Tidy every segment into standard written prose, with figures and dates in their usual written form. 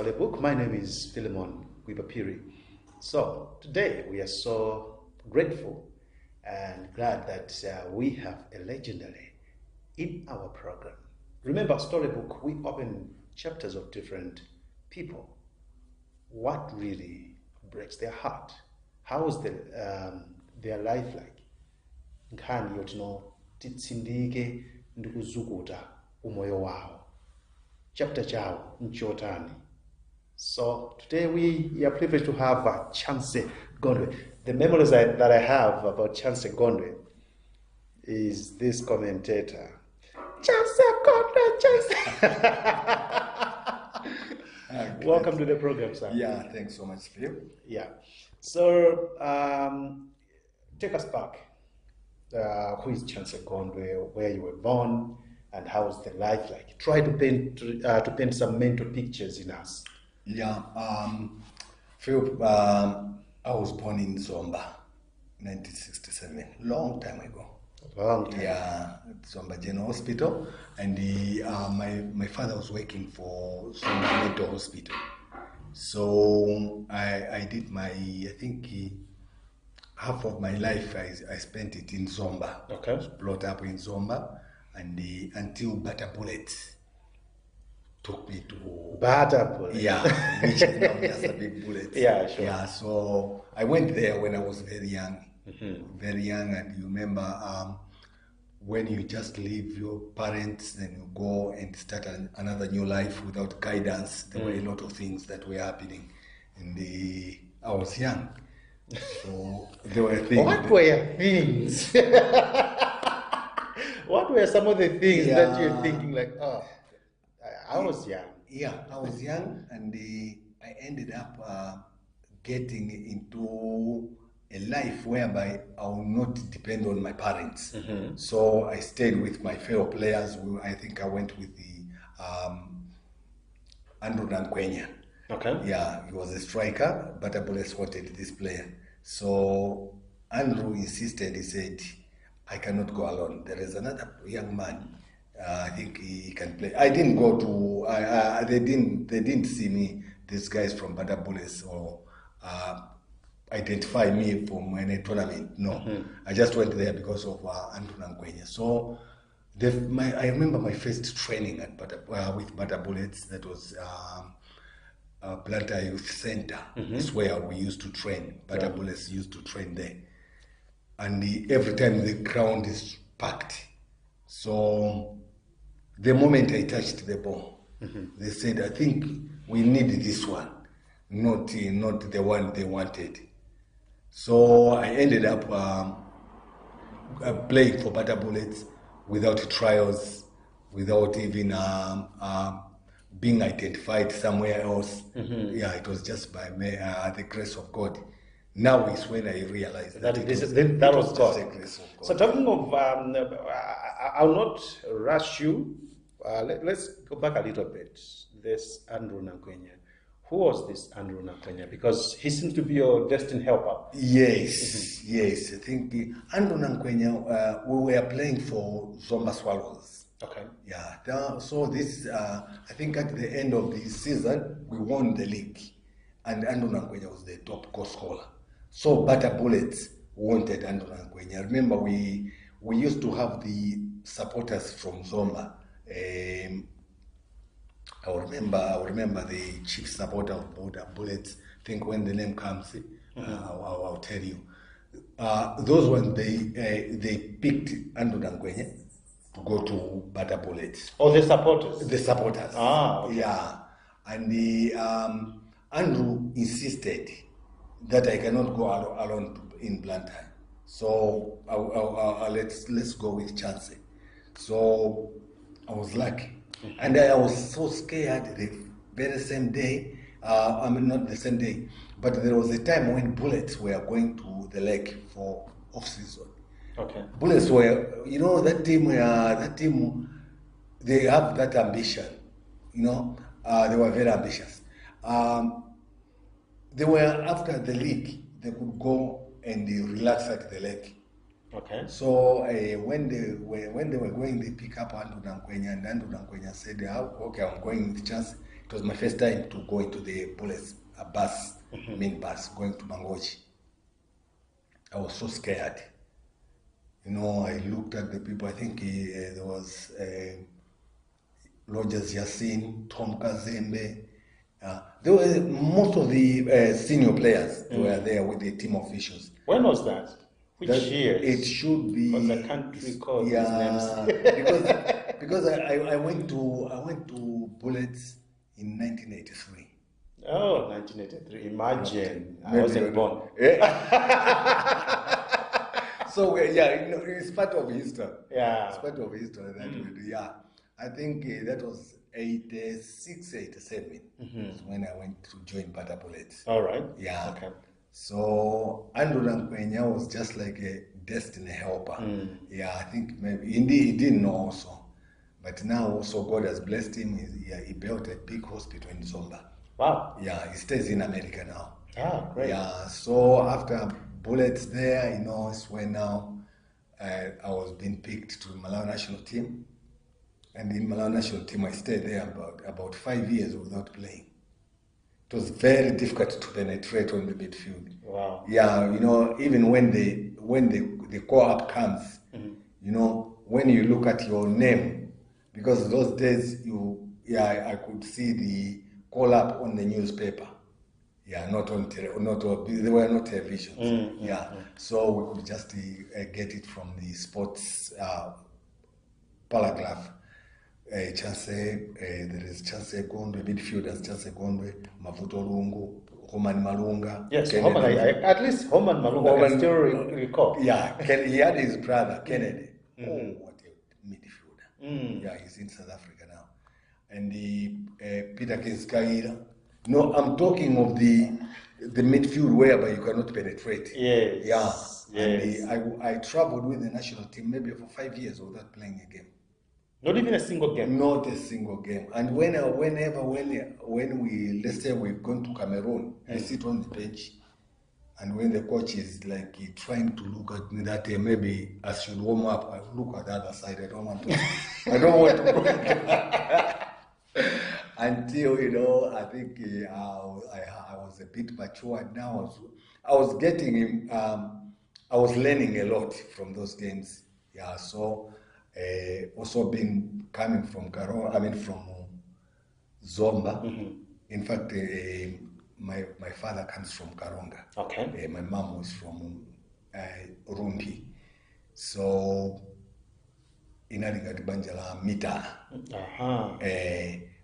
Storybook. My name is Philemon Wibapiri. So today we are so grateful and glad that we have a legendary in our program. Remember, Storybook, we open chapters of different people. What really breaks their heart? How is their life like? Nkhani yotino titsindike ndikuzukuta umoyo wao. Chapter chao nchotani. So today we are privileged to have Chancy Gondwe. The memories that I have about Chancy Gondwe is this commentator. Chancy Gondwe, Chancy. Welcome to the program, sir. Yeah, thanks so much, Phil. Yeah. So take us back. Who is Chancy Gondwe? Where you were born? And how's the life like? Try to paint some mental pictures in us. Yeah, Phil, I was born in Zomba, 1967, long time ago. Long time. Yeah, Zomba General Hospital, and my father was working for Zomba Mental Hospital. So I did I think half of my life I spent it in Zomba. Okay. I was brought up in Zomba, and until Butter Bullet took me to Butter Bullet. Yeah, which is now just a big bullet. Yeah, sure. Yeah, so I went there when I was very young. Mm-hmm. Very young, and you remember when you just leave your parents, then you go and start another new life without guidance. There were a lot of things that were happening, and I was young, so there were things. What were things? What were some of the things that you're thinking like, oh, I was young? Yeah, I was young, and I ended up getting into a life whereby I will not depend on my parents. Mm-hmm. So I stayed with my fellow players. I think I went with the Andrew Nankwenya. Okay. Yeah, he was a striker, but Abule wanted this player. So Andrew insisted. He said, I cannot go alone. There is another young man. I think he can play. I didn't go to. They didn't see me. These guys from Badabules or identify me from any tournament. No, mm-hmm. I just went there because of Andrew Nankwenya. So I remember my first training at with Badabules. That was Planta Youth Center. Mm-hmm. Is where we used to train. Badabules used to train there. And every time the ground is packed. So the moment I touched the ball, mm-hmm. they said, I think we need this one, not the one they wanted. So I ended up playing for Butter Bullets without trials, without even being identified somewhere else. Mm-hmm. Yeah, it was just by the grace of God. Now is when I realized that that was God. The grace of God. So talking of, I'll not rush you. Let's go back a little bit. This Andrew Nankwenya. Who was this Andrew Nankwenya? Because he seems to be your destined helper. Yes, mm-hmm. Yes. I think Andrew Nankwenya, we were playing for Zomba Swallows. Okay. Yeah. So this, I think at the end of the season, we won the league. And Andrew Nankwenya was the top goal scorer. So Butter Bullets wanted Andrew Nankwenya. Remember, we used to have the supporters from Zomba. I remember the chief supporter of Butter Bullets. I think when the name comes, mm-hmm. I'll tell you. Those ones they picked Andrew Nankwenya to go to Butter Bullets. Oh, the supporters. The supporters. Ah, okay. Yeah, and Andrew insisted that I cannot go alone in Blantyre. So let's go with Chancy. So I was lucky. Mm-hmm. And I was so scared the very same day. Not the same day, but there was a time when Bullets were going to the lake for off-season. Okay. Bullets were, that team, they have that ambition. They were very ambitious. They were after the league, they could go and relax at the lake. Okay. So when they were going, they pick up Andrew Nankwenya, and Andrew Nankwenya said, "Okay, I'm going with Chancy. It was my first time to go into the Bullets bus, main bus, going to Mangochi. I was so scared. You know, I looked at the people. I think there was Rogers Yassin, Tom Kazembe. There were most of the senior players. They were there with the team officials. When was that? Which year? It should be. Because I can't recall these Yeah, names. because I went to Bullets in 1983. Oh, 1983. Imagine. I Maybe wasn't you born. So yeah, you know, it's part of history. Yeah. It's part of history that we do. Yeah, I think that was 86, 87 is when I went to join Bata Bullets. All right. Yeah. Okay. So Andrew Nankwenya was just like a destiny helper. Yeah, I think maybe indeed he didn't know also, but now also God has blessed him. He built a big hospital in Zomba. Wow. Yeah, he stays in America now. Ah, great. Yeah, so after Bullets there, you know, it's when now I was being picked to Malawi national team, and in Malawi national team I stayed there about 5 years without playing. It was very difficult to penetrate on the midfield. Wow. Yeah, you know, even when the call-up comes, you know, when you look at your name, because those days I could see the call-up on the newspaper. Yeah, there were not televisions. So we could just get it from the sports paragraph. Chancy, there is Chancy Gondwe, midfielders, Chancy Gondwe, Mavuto Lungu, Homan Malunga. Yes, Homan, at least Homan Malunga I can still recall. Yeah, he had his brother, Kennedy. Oh, what a midfielder. Yeah, he's in South Africa now. And the Peter Kinskaira. No, I'm talking of the midfield whereby you cannot penetrate. Yes. Yeah. Yes. And I traveled with the national team maybe for 5 years without playing a game. Not even a single game. Not a single game. And when we, let's say we've gone to Cameroon, I sit on the bench, and when the coach is like trying to look at me that maybe I should warm up, I look at the other side. I don't want to. Until, you know, I think I was a bit matured now. I was getting I was learning a lot from those games. Yeah, so also coming from from Zomba. In fact, my father comes from Karonga. Okay. My mom was from Rumpi. So in Banjala Mita.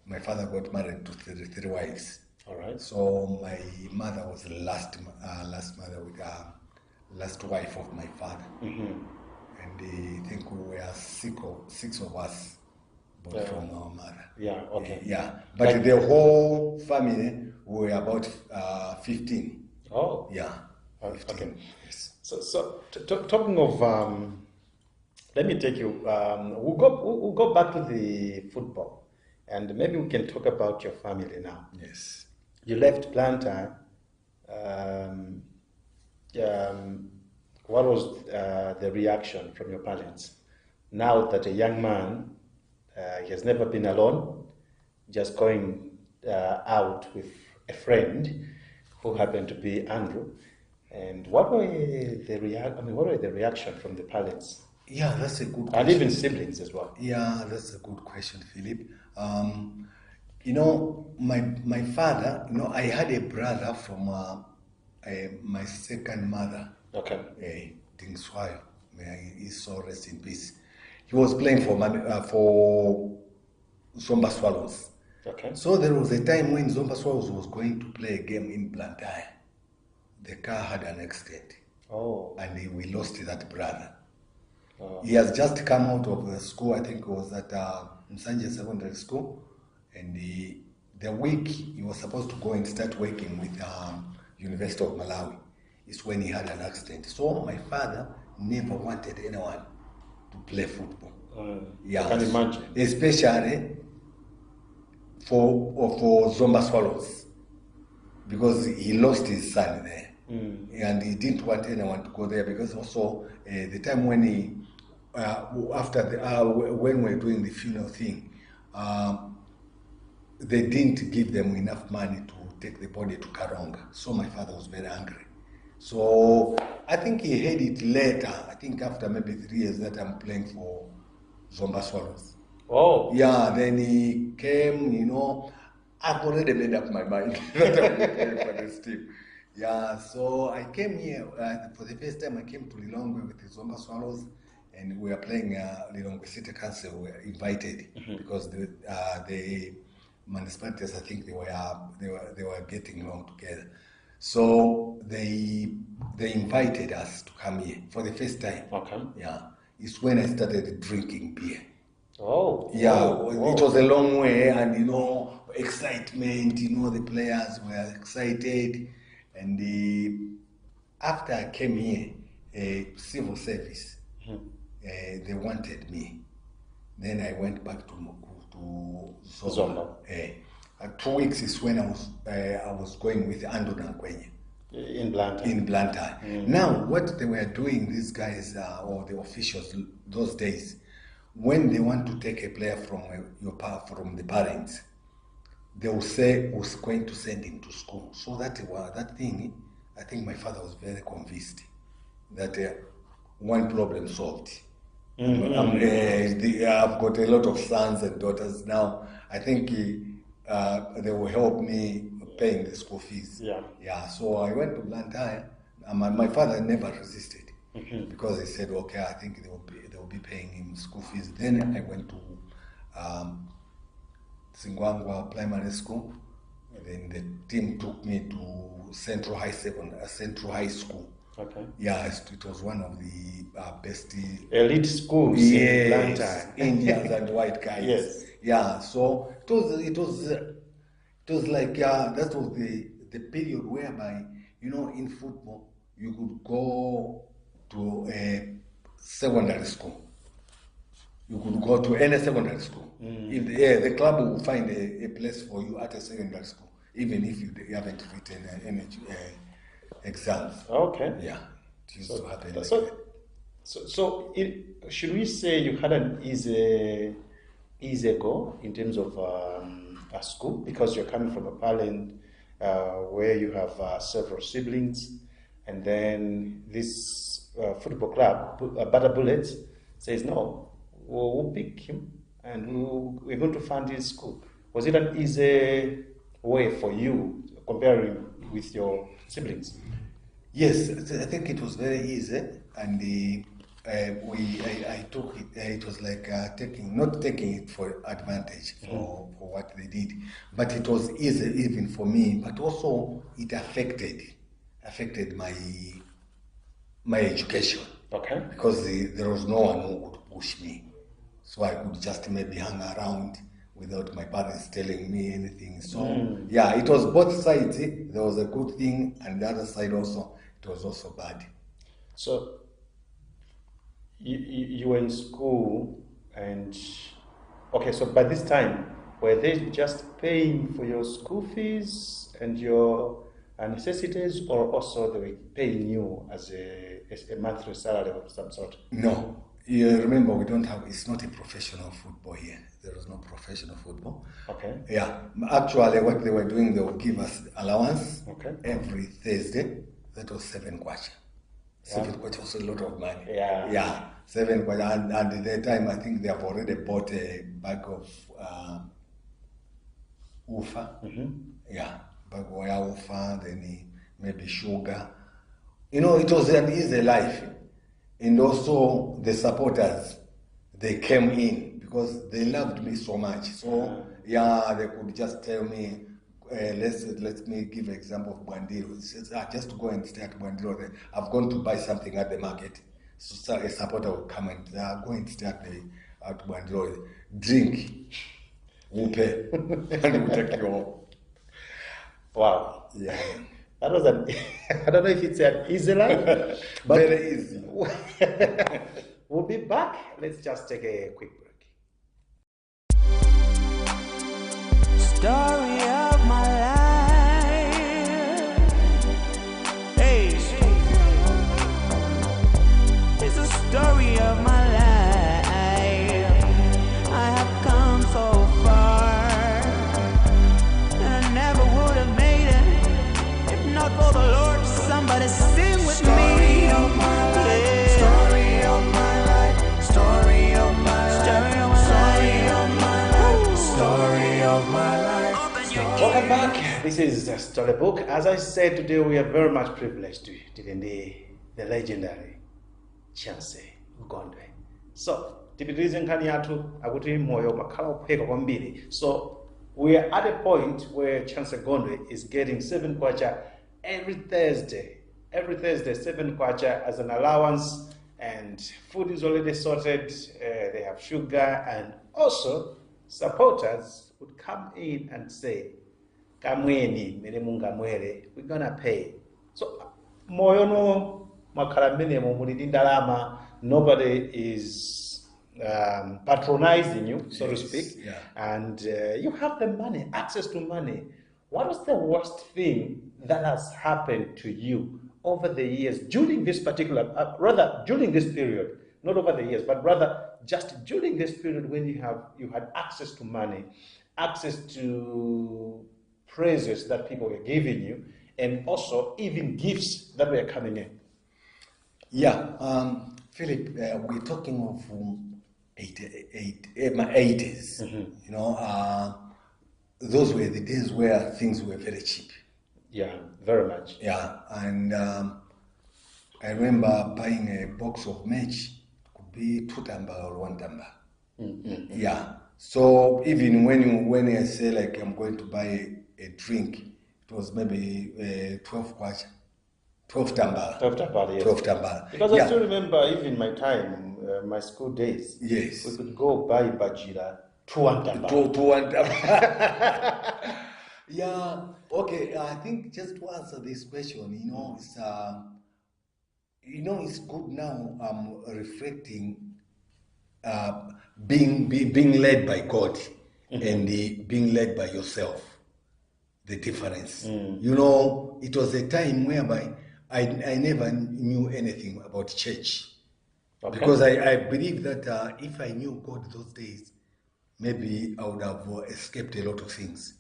My father got married to three wives. All right. So my mother was the last mother with last wife of my father. And I think we were six of us, both from our mother. Yeah. Okay. Yeah, but like, the whole family were about 15. Oh. Yeah. 15. Okay. Yes. So talking of, let me take you. We'll go back to the football. And maybe we can talk about your family now. Yes. You left Blantyre. What was the reaction from your parents? Now that a young man, he has never been alone, just going out with a friend who happened to be Andrew. And what were the reaction from the parents? Yeah, that's a good question. And even siblings as well. Yeah, that's a good question, Philip. You know, my father, you know, I had a brother from my second mother. Okay. Ding Swayo. May his soul rest in peace. He was playing for Zomba Swallows. Okay. So there was a time when Zomba Swallows was going to play a game in Blantyre. The car had an accident. Oh. And we lost that brother. Oh. He has just come out of school, I think it was at Msanje Secondary School, and the week he was supposed to go and start working with University of Malawi is when he had an accident. So my father never wanted anyone to play football. Yeah, I can imagine. Especially for Zomba Swallows, because he lost his son there. And he didn't want anyone to go there because also the time when he when we're doing the funeral thing, they didn't give them enough money to take the body to Karonga. So my father was very angry. So I think he heard it later. I think after maybe 3 years that I'm playing for Zomba Swallows. Oh. Yeah, then he came, I've already made up my mind that I'm playing for this team. Yeah, so I came here for the first time. I came to Lilongwe with the Zomba Swallows, and we were playing Lilongwe City Council. We were invited because the municipalities, I think they were getting along together. So they invited us to come here for the first time. Okay. Yeah, it's when I started drinking beer. Oh. Yeah, oh. It was a long way, and excitement. The players were excited, and after I came here, civil service, they wanted me. Then I went back to Zomba. 2 weeks is when I was going with Ando Nankwenye. In Blantyre. In Blantyre. Now, what they were doing, these guys or the officials those days, when they want to take a player from the parents, they will say who's going to send him to school. So that thing, I think my father was very convinced that one problem solved. I've got a lot of sons and daughters now. I think they will help me paying the school fees. Yeah. So I went to Blantyre. My father never resisted because he said, "Okay, I think they will be paying him school fees." Then I went to Singwangwa Primary School. And then the team took me to Central High School. Okay. Yeah, it was one of the best elite schools in Blantyre. Indians and white guys. Yes. Yeah. So it was like that was the period whereby in football you could go to a secondary school. You could go to any secondary school. If the club will find a place for you at a secondary school, even if you haven't written any exams. Okay. Yeah, it used to happen. So should we say you had an easy go in terms of a school because you're coming from a parent where you have several siblings, and then this football club, Butter Bullets, says no, we'll pick him and we're going to fund his school. Was it an easy way for you comparing with your siblings? Yes, I think it was very easy, and I took it. It was like not taking it for advantage for what they did, but it was easy even for me. But also it affected my education. Okay. Because there was no one who could push me, so I could just maybe hang around without my parents telling me anything. So yeah, it was both sides. There was a good thing, and the other side also. It was also bad. So you were in school, and okay, so by this time, were they just paying for your school fees and your necessities, or also they were paying you as a monthly salary of some sort? No. You remember, it's not a professional football here. There was no professional football. Okay. Yeah. Actually, what they were doing, they would give us allowance every Thursday. That was 7 kwacha. 7 kwacha was a lot of money. Yeah. Yeah. 7 kwacha. And at that time, I think they have already bought a bag of ufa. Yeah. Bag of ufa, then maybe sugar. It was an easy life. And also the supporters, they came in because they loved me so much. So they could just tell me, let me give an example of Bwandiro. He says, just go and stay at Bwandiro. I've gone to buy something at the market. So a supporter will come and go and stay at Bwandiro. Drink, we'll pay, and we'll take you home. Wow. Yeah. That was I don't know if it's an easy life, but very easy. We'll be back. Let's just take a quick break. Story of my life. Hey, it's a story of my life. I have come so far, Welcome back. This is Storybook. As I said today, we are very much privileged to the legendary Chancy Gondwe. So, tipitirize nkhani yathu akuti moyo makhala ophweka kwambiri. So, we are at a point where Chancy Gondwe is getting 7 kwacha every Thursday. Every Thursday, 7 kwacha as an allowance, and food is already sorted. They have sugar, and also supporters would come in and say, "Kamweni, mene mungamwere, we're gonna pay." So, moyo no makhala minimum mulidindalama. Nobody is patronizing you, so to speak, yeah. and you have the money, access to money. What was the worst thing that has happened to you over the years during this particular, rather during this period, not over the years, but rather just during this period when you had access to money, access to praises that people were giving you, and also even gifts that were coming in? Yeah, Philip, we're talking of my 80s. You know, those were the days where things were very cheap. Yeah, very much. Yeah, and I remember buying a box of match, could be 2 tamba or 1 tamba. Yeah, so even when I say like I'm going to buy a drink, it was maybe 12 kwacha. 12 tamba. 12 tamba, yes. 12 tamba. Because I still remember even my time, my school days. Yes. We could go buy bajira, 2 tamba. 2 tamba. Yeah, okay. I think just to answer this question, it's good now. Reflecting, being led by God and being led by yourself. The difference. It was a time whereby I never knew anything about church. Okay. Because I believe that if I knew God those days, maybe I would have escaped a lot of things.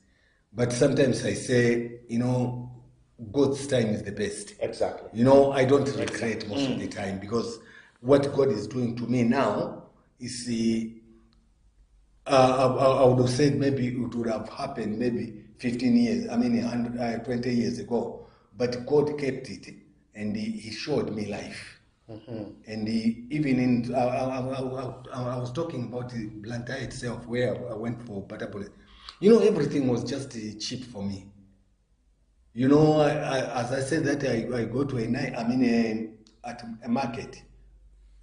But sometimes I say, God's time is the best. Exactly. I don't regret most of the time, because what God is doing to me now is, I would have said maybe it would have happened maybe 15 years, 20 years ago. But God kept it, and He showed me life. And even in, I was talking about the Blantyre itself, where I went for Batapole. Everything was just cheap for me. As I said that I go to at a market,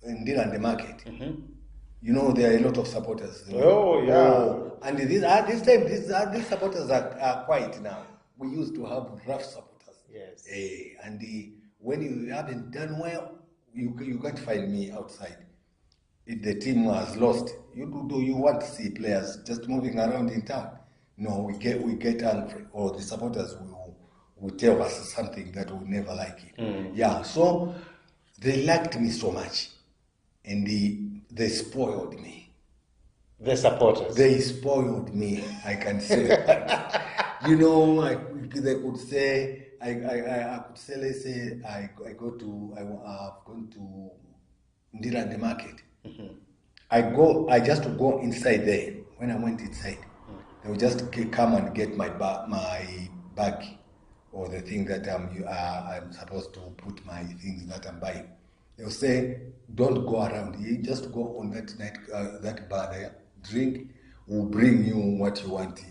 in the market. There are a lot of supporters. Oh, yeah. And this time, these supporters are quiet now. We used to have rough supporters. Yes. And when you haven't done well, you can't find me outside. If the team has lost, you want to see players just moving around in town? No, we get angry, or the supporters will tell us something that we never like it. Yeah, so they liked me so much, and they spoiled me. The supporters. They spoiled me, I can say that. They could say, I could say, let's say, I've gone to Ndira the market. I just go inside there. When I went inside, they would just come and get my bag, or the thing that I'm supposed to put my things that I'm buying. They'll say, don't go around. You just go on that night, that bar there, drink, we'll bring you what you want.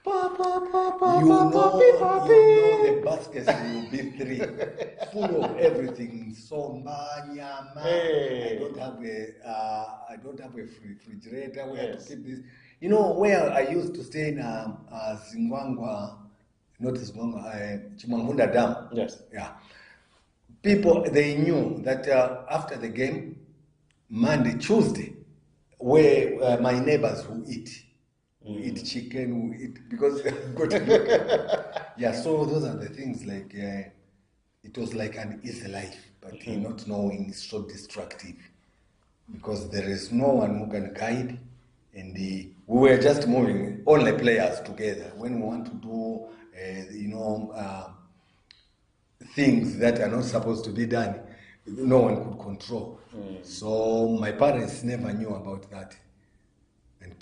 The baskets will be 3, full of everything. Somba, nyama. Hey. I don't have a refrigerator where to keep this. Where I used to stay in Zingwangwa, not Zingwangwa, Chimangunda Dam. Yes. Yeah. People, they knew that after the game, Monday, Tuesday, where my neighbors will eat. We eat chicken, we eat, because yeah, so those are the things, like, it was like an easy life, but not knowing is so destructive, because there is no one who can guide, and we were just moving, only players together. When we want to do, things that are not supposed to be done, no one could control. So my parents never knew about that.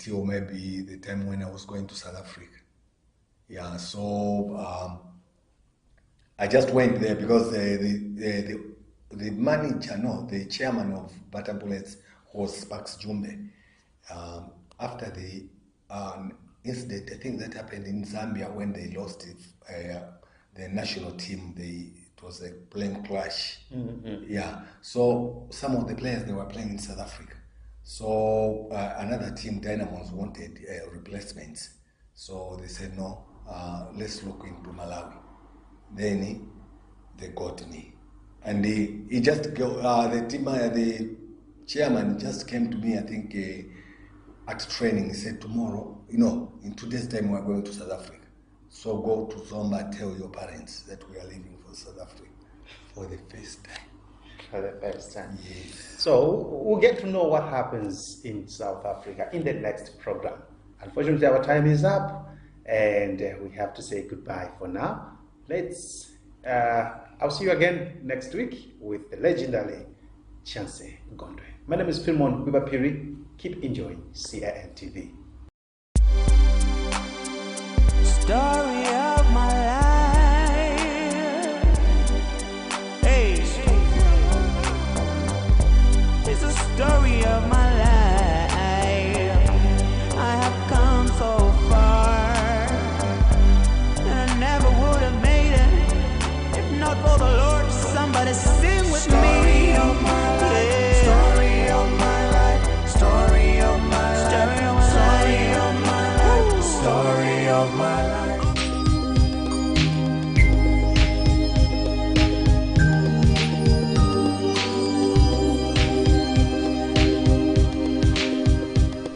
until maybe the time when I was going to South Africa. Yeah, so I just went there because the manager, no, the chairman of Butter Bullets was Sparks Jumbe. After the incident, I think that happened in Zambia when they lost the national team. It was a plane crash. Yeah, so some of the players, they were playing in South Africa. So another team, Dynamos, wanted replacements. So they said, no, let's look into Malawi. Then they got me. And he just go, the chairman just came to me, I think, at training. He said, tomorrow, in 2 days' time, we're going to South Africa. So go to Zomba, tell your parents that we are leaving for South Africa for the first time. For the first time. Yes. So we'll get to know what happens in South Africa in the next program. Unfortunately, our time is up, and we have to say goodbye for now. I'll see you again next week with the legendary Chancy Gondwe. My name is Philemon Kwibapiri. Keep enjoying CIN TV. Story of